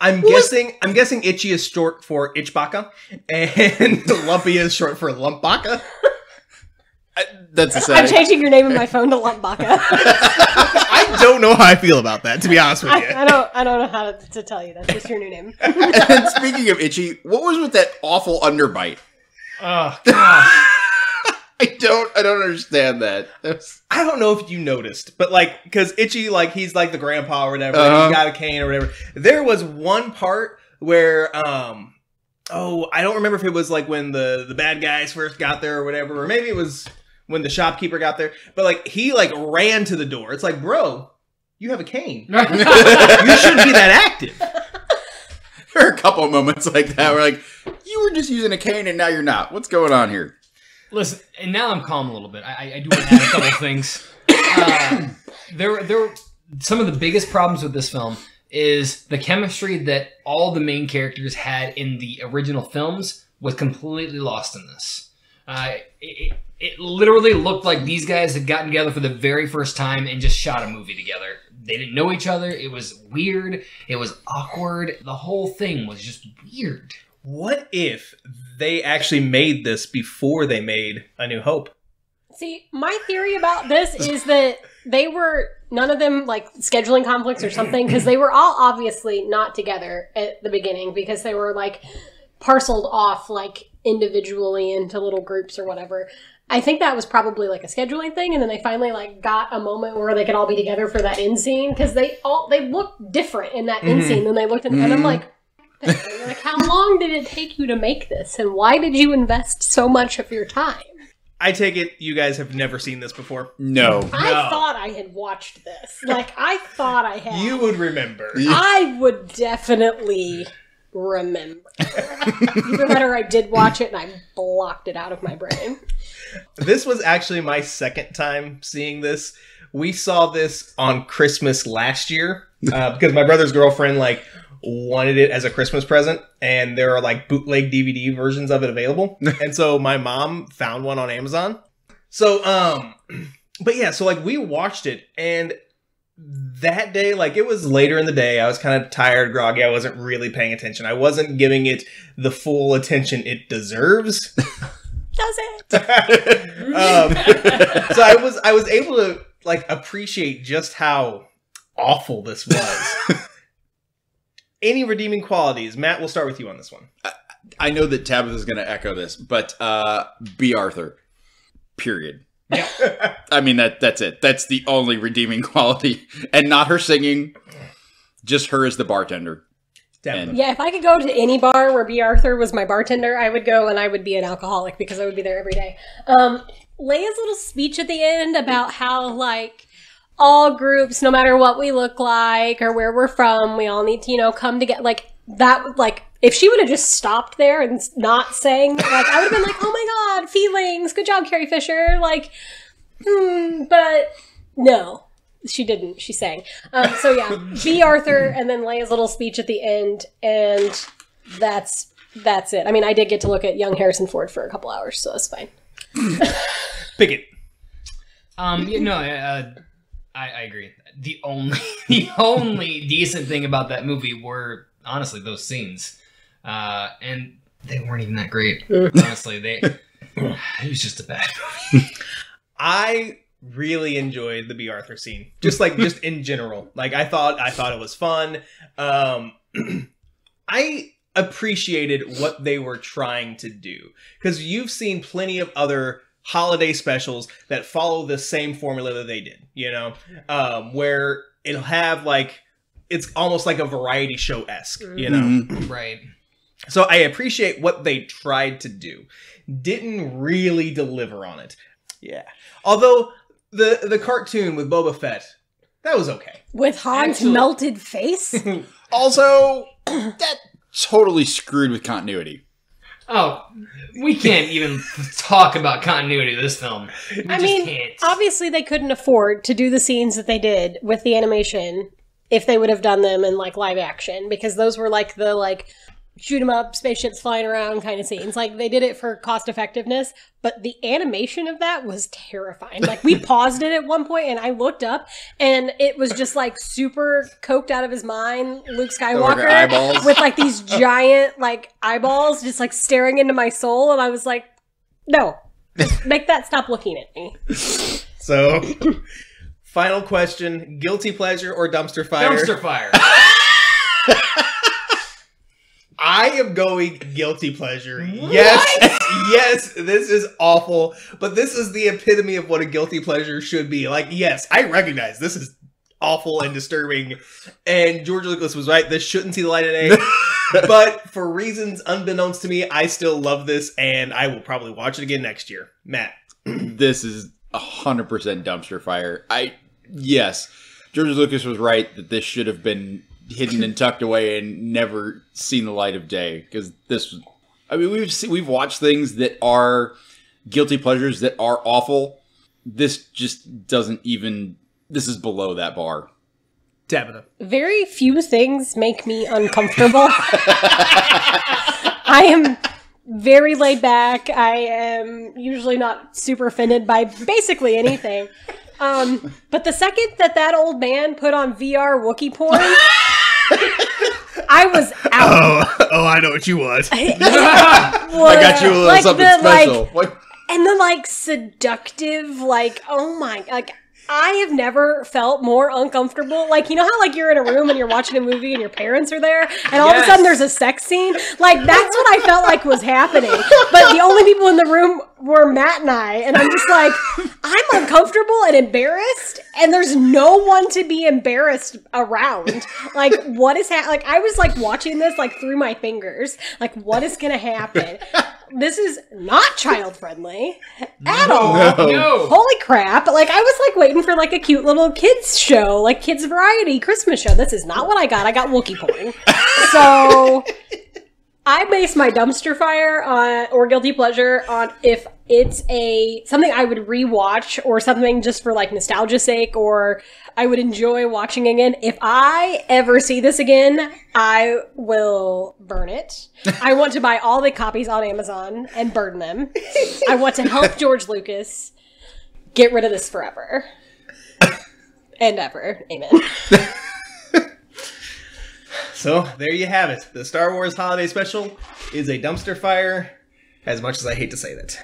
I'm guessing Itchy is short for Itchbaka, and Lumpy is short for Lumpbaka. That's the same. I'm changing your name in my phone to Lumpbaka. I don't know how I feel about that, to be honest with you. I don't know how to tell you. That's just your new name. And speaking of Itchy, what was with that awful underbite? Oh, gosh. I don't understand that. I don't know if you noticed, but like, because Itchy, like, he's like the grandpa or whatever, and he's got a cane or whatever. There was one part where, I don't remember if it was like when the bad guys first got there or whatever, or maybe it was when the shopkeeper got there, but like, he like ran to the door. It's like, bro, you have a cane. You shouldn't be that active. There are a couple of moments like that where like, you were just using a cane and now you're not. What's going on here? Listen, and now I'm calm a little bit. I do want to add a couple things. There, some of the biggest problems with this film is the chemistry that all the main characters had in the original films was completely lost in this. It literally looked like these guys had gotten together for the very first time and just shot a movie together. They didn't know each other. It was weird. It was awkward. The whole thing was just weird. What if they actually made this before they made A New Hope? See, my theory about this is that they were, none of them, like, scheduling conflicts or something, because they were all obviously not together at the beginning, because they were, like, parceled off, like, individually into little groups or whatever. I think that was probably, like, a scheduling thing, and then they finally, like, got a moment where they could all be together for that end scene, because they looked different in that end scene than they looked in, and I'm like, like, how long did it take you to make this, and why did you invest so much of your time? I take it you guys have never seen this before? No. I thought I had watched this. Like, I thought I had. You would remember. I would definitely remember. Even better, I did watch it and I blocked it out of my brain. This was actually my second time seeing this. We saw this on Christmas last year because my brother's girlfriend, like, wanted it as a Christmas present, and there are like bootleg DVD versions of it available. And so my mom found one on Amazon. So, but yeah, so like we watched it, and that day, like it was later in the day, I was kind of tired, groggy. I wasn't really paying attention. I wasn't giving it the full attention it deserves. Does it? So I was able to like appreciate just how awful this was. Any redeeming qualities? Matt, we'll start with you on this one. I know that Tabitha's going to echo this, but B. Arthur. Period. Yeah. I mean, that's it. That's the only redeeming quality. And not her singing, just her as the bartender. Definitely. Yeah, if I could go to any bar where B. Arthur was my bartender, I would go, and I would be an alcoholic because I would be there every day. Leia's little speech at the end about how, like, all groups, no matter what we look like or where we're from, we all need to, you know, come together. Like, that, like, if she would have just stopped there and not sang, like, I would have been like, oh my god, feelings, good job, Carrie Fisher. Like, but no. She didn't. She sang. So yeah, B. Arthur, and then Leia's little speech at the end, and that's it. I mean, I did get to look at young Harrison Ford for a couple hours, so that's fine. Pick it. I agree. The only decent thing about that movie were honestly those scenes, and they weren't even that great. Honestly, it was just a bad movie. I really enjoyed the B. Arthur scene. Just in general. Like I thought it was fun. I appreciated what they were trying to do. Because you've seen plenty of other holiday specials that follow the same formula that they did, you know? Where it'll have like it's almost like a variety show-esque, you know? Mm-hmm. Right. So I appreciate what they tried to do. Didn't really deliver on it. Yeah. Although the cartoon with Boba Fett, that was okay. With Han's melted face? Also, that totally screwed with continuity. Oh, we can't even talk about continuity of this film. I mean, obviously they couldn't afford to do the scenes that they did with the animation if they would have done them in like live action, because those were like the like shoot 'em up, spaceships flying around kind of scenes. Like they did it for cost effectiveness, but the animation of that was terrifying. Like we paused it at one point and I looked up and it was just like super coked out of his mind, Luke Skywalker with like these giant like eyeballs just like staring into my soul, and I was like, no, just make that stop looking at me. So final question, guilty pleasure or dumpster fire? Dumpster fire. I am going guilty pleasure. Yes, this is awful, but this is the epitome of what a guilty pleasure should be. Like, yes, I recognize this is awful and disturbing, and George Lucas was right. This shouldn't see the light of day, but for reasons unbeknownst to me, I still love this, and I will probably watch it again next year. Matt. This is 100% dumpster fire. Yes, George Lucas was right that this should have been hidden and tucked away and never seen the light of day, because this was, I mean, we've watched things that are guilty pleasures that are awful. This just doesn't even, this is below that bar. Tabitha. Very few things make me uncomfortable. I am very laid back. I am usually not super offended by basically anything. But the second that old man put on VR Wookiee porn, I was out. Oh, I know what you want. I got you a little like something the, special. Like, and the like seductive, like, oh my, like I have never felt more uncomfortable. Like, you know how like you're in a room and you're watching a movie and your parents are there and all of a sudden there's a sex scene? Like, that's what I felt like was happening. But the only people in the room were Matt and I. And I'm just like, I'm uncomfortable and embarrassed and there's no one to be embarrassed around. Like, what is like, I was like watching this like through my fingers. Like, what is going to happen? This is not child friendly at all. No. Holy crap. Like, I was like waiting for like a cute little kids show, like kids variety Christmas show. This is not what I got. I got Wookiee porn. So I base my dumpster fire on or guilty pleasure on if it's something I would rewatch or something just for like nostalgia's sake, or I would enjoy watching again. If I ever see this again, I will burn it. I want to buy all the copies on Amazon and burn them. I want to help George Lucas get rid of this forever and ever. Amen. So, there you have it. The Star Wars Holiday Special is a dumpster fire, as much as I hate to say that.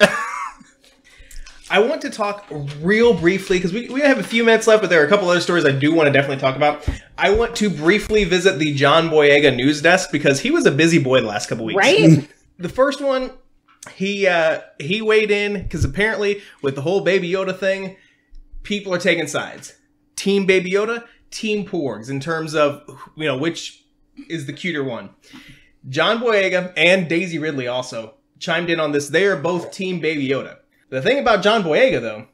I want to talk real briefly, because we have a few minutes left, but there are a couple other stories I do want to definitely talk about. I want to briefly visit the John Boyega news desk, because he was a busy boy the last couple weeks. Right? The first one, he weighed in, because apparently, with the whole Baby Yoda thing, people are taking sides. Team Baby Yoda, Team Porgs, in terms of, which is the cuter one. John Boyega and Daisy Ridley also chimed in on this. They are both Team Baby Yoda. The thing about John Boyega, though,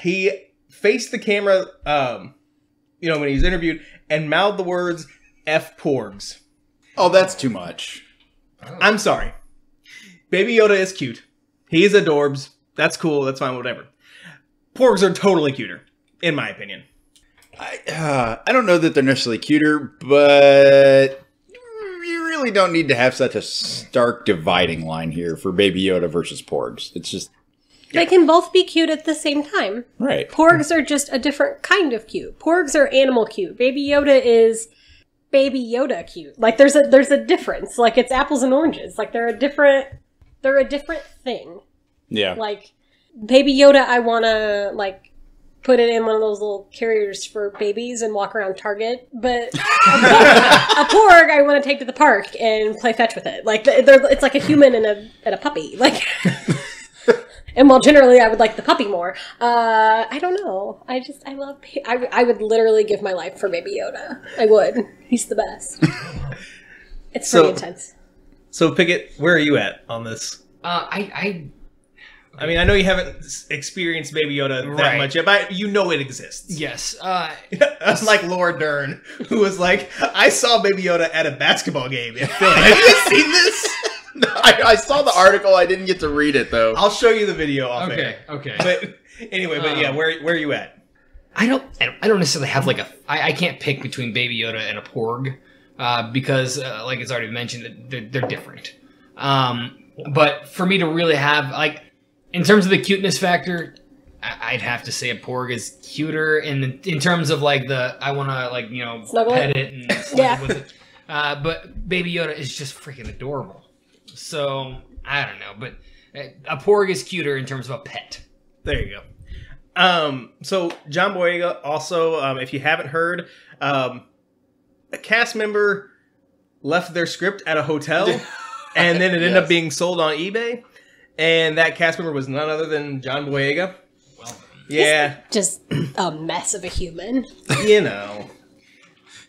he faced the camera, when he was interviewed, and mouthed the words, F Porgs. Oh, that's too much. I'm sorry. Baby Yoda is cute. He's adorbs. That's cool. That's fine. Whatever. Porgs are totally cuter, in my opinion. I don't know that they're necessarily cuter, but you really don't need to have such a stark dividing line here for Baby Yoda versus Porgs. It's just... They can both be cute at the same time. Right. Porgs are just a different kind of cute. Porgs are animal cute. Baby Yoda is Baby Yoda cute. Like there's a difference. Like it's apples and oranges. Like they're a different thing. Yeah. Like Baby Yoda, I want to like put it in one of those little carriers for babies and walk around Target. But a Porg, I want to take to the park and play fetch with it. Like it's like a human and a puppy. Like. And while generally I would like the puppy more, I don't know. I would literally give my life for Baby Yoda. I would. He's the best. It's pretty intense. So Pickett, where are you at on this? I mean, I know you haven't experienced Baby Yoda that much yet, but you know it exists. Yes. Unlike Laura Dern, who was like, I saw Baby Yoda at a basketball game in Philly. Have you seen this? No, I saw the article. I didn't get to read it, though. I'll show you the video off air. Okay. But anyway, where are you at? I don't necessarily have like I can't pick between Baby Yoda and a Porg because, like it's already mentioned, they're different. But for me to really have, like, in terms of the cuteness factor, I'd have to say a Porg is cuter in terms of, like, I want to, like, snuggle pet it and snuggle with it. But Baby Yoda is just freaking adorable. So, I don't know. But a Porg is cuter in terms of a pet. There you go. So, John Boyega also, if you haven't heard, a cast member left their script at a hotel, and then it ended up being sold on eBay. And that cast member was none other than John Boyega. Well, yeah. He's just a mess of a human.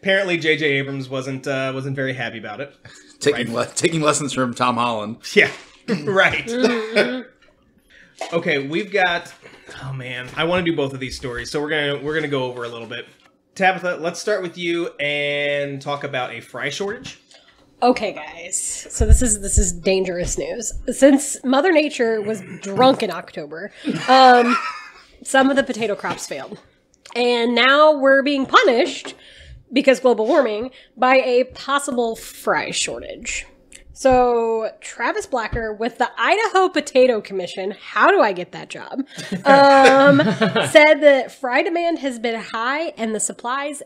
Apparently J.J. Abrams wasn't very happy about it. Taking lessons from Tom Holland. Yeah, right. Okay, we've got... Oh, man. I want to do both of these stories, so we're gonna go over a little bit. Tabitha, let's start with you and talk about a fry shortage. Okay, guys. So this is dangerous news. Since Mother Nature was drunk in October, some of the potato crops failed. And now we're being punished, because global warming, by a possible fry shortage. So Travis Blacker with the Idaho Potato Commission, how do I get that job? Said that fry demand has been high and the supplies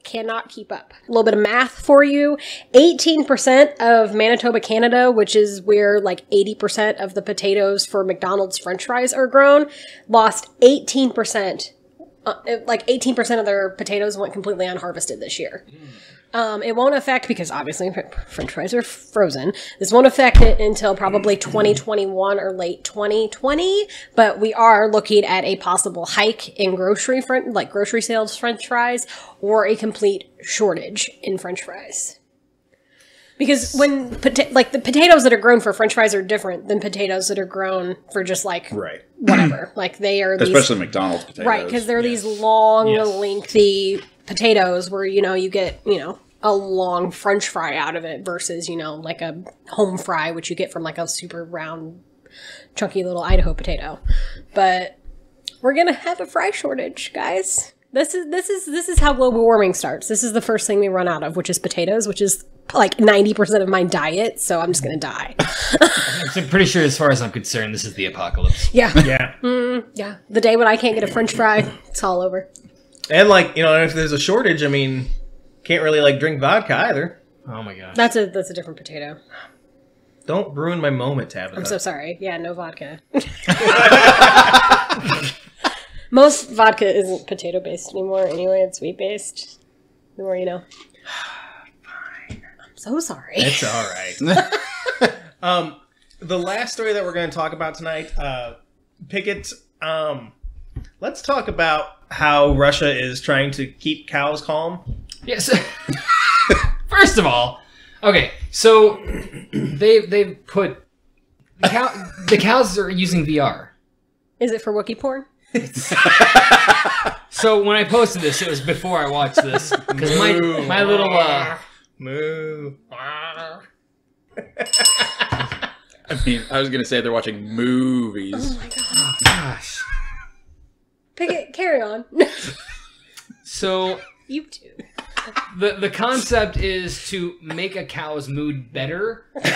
cannot keep up. A little bit of math for you. 18% of Manitoba, Canada, which is where like 80% of the potatoes for McDonald's French fries are grown, lost 18%. Like 18% of their potatoes went completely unharvested this year. It won't affect, because obviously French fries are frozen. This won't affect it until probably 2021 or late 2020. But we are looking at a possible hike in grocery sales French fries, or a complete shortage in French fries. Because when the potatoes that are grown for French fries are different than potatoes that are grown for just like whatever. Like they are especially McDonald's potatoes, right? Because they're these long, lengthy potatoes where you get a long French fry out of it versus, you know, like a home fry, which you get from like a super round, chunky little Idaho potato. But we're gonna have a fry shortage, guys. This is how global warming starts. This is the first thing we run out of, which is potatoes, which is like 90% of my diet. So I'm just gonna die. I'm pretty sure, as far as I'm concerned, this is the apocalypse. Yeah, Yeah. yeah. The day when I can't get a French fry, it's all over. And like, you know, if there's a shortage, I mean, can't really like drink vodka either. Oh my gosh. That's a different potato. Don't ruin my moment, Tabitha. I'm so sorry. Yeah, no vodka. Most vodka isn't potato based anymore. Anyway, it's wheat based. The more you know. Fine. I'm so sorry. It's all right. The last story that we're going to talk about tonight, Pickett. Let's talk about how Russia is trying to keep cows calm. Yes. First of all, okay, so they've put the cows are using VR. Is it for Wookiee porn? So when I posted this, it was before I watched this because my little Moo. I mean, I was gonna say they're watching movies. Oh my god. oh gosh. Pickett, carry on. So You too. the concept is to make a cow's mood better. I'm so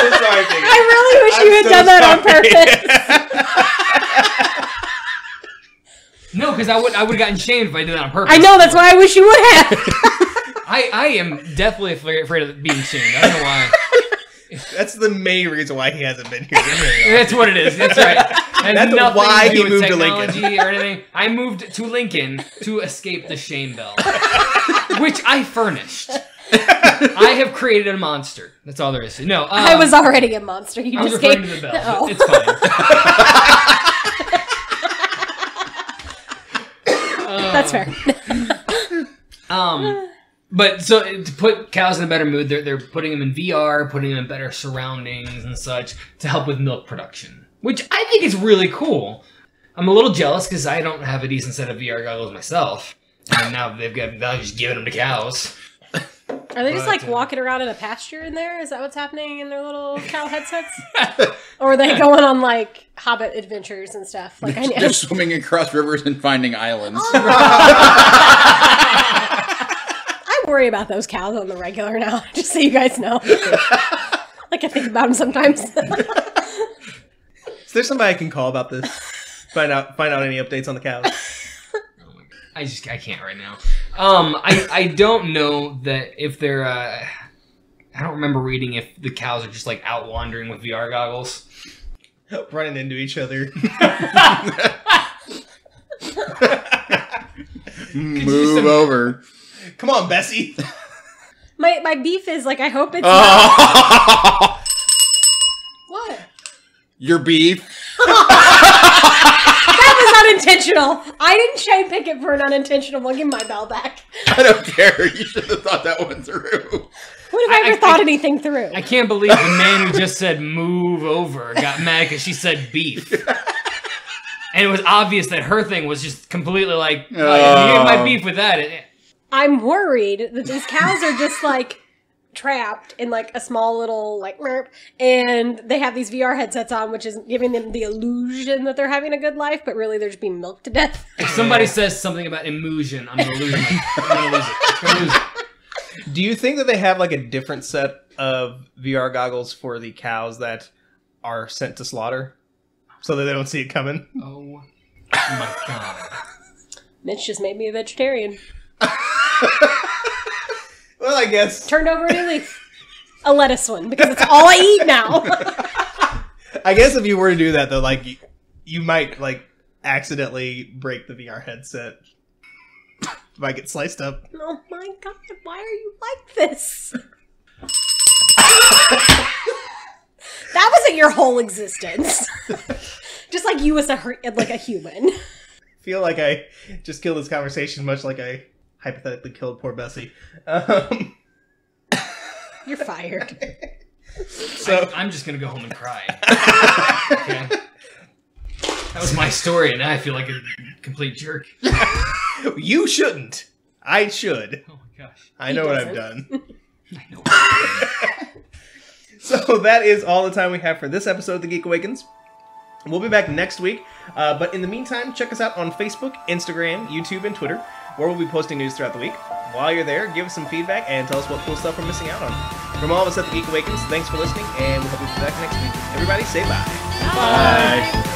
sorry, Pickett. I really wish you had done that on purpose. No, because I would have gotten shamed if I did that on purpose. I know, that's why I wish you would have. I am definitely afraid of being shamed. I don't know why. That's the main reason why he hasn't been here. That's what it is. That's right. That's nothing why to do he with moved to Lincoln. technology or anything. I moved to Lincoln to escape the shame bell, which I furnished. I have created a monster. That's all there is. No, I was already a monster. You I was just referring gave... to the bell. Oh. It's fine. That's fair. But so to put cows in a better mood, they're putting them in VR, putting them in better surroundings and such to help with milk production, which I think is really cool. I'm a little jealous because I don't have a decent set of VR goggles myself, and now they're just giving them to cows. Are they just like walking around in a pasture in there? Is that what's happening in their little cow headsets? Or are they going on like Hobbit adventures and stuff? Like They're swimming across rivers and finding islands. I worry about those cows on the regular now, just so you guys know. Like I think about them sometimes. Is there somebody I can call about this? Find out any updates on the cows. I can't right now. I don't know that if they're. I don't remember reading if the cows are just like out wandering with VR goggles, Running into each other. Move over. Come on, Bessie. My beef is like I hope it's what? Your beef. That was unintentional. I didn't shame Pickett for an unintentional one. Give my bell back. I don't care. You should have thought that one through. When have I ever thought anything through? I can't believe the man who just said move over got mad because she said beef. And it was obvious that her thing was just completely like, oh, you get my beef with that. I'm worried that these cows are just like trapped in like a small little like merp, and they have these VR headsets on, which is giving them the illusion that they're having a good life, but really they're just being milked to death. If somebody says something about immersion, I'm gonna lose it. I'm gonna lose it. I'm gonna lose it. Do you think that they have like a different set of VR goggles for the cows that are sent to slaughter, so that they don't see it coming? Oh my god! Mitch just made me a vegetarian. Well, I guess. Turned over a new leaf. A lettuce one, because it's all I eat now. I guess if you were to do that, though, like, you might, like, accidentally break the VR headset. Might get sliced up. Oh my god, why are you like this? That wasn't your whole existence. Just like you as a human. I feel like I just killed this conversation much like I hypothetically killed poor Bessie. You're fired. So I'm just gonna go home and cry. Okay. That was my story, and now I feel like a complete jerk. You shouldn't. I should. Oh my gosh. I know what I've doesn't. done. I know. So that is all the time we have for this episode of The Geek Awakens. We'll be back next week, but in the meantime, check us out on Facebook, Instagram, YouTube, and Twitter, where we'll be posting news throughout the week. While you're there, give us some feedback and tell us what cool stuff we're missing out on. From all of us at The Geek Awakens, thanks for listening, and we'll hope you be back next week. Everybody, say bye. Bye. Bye.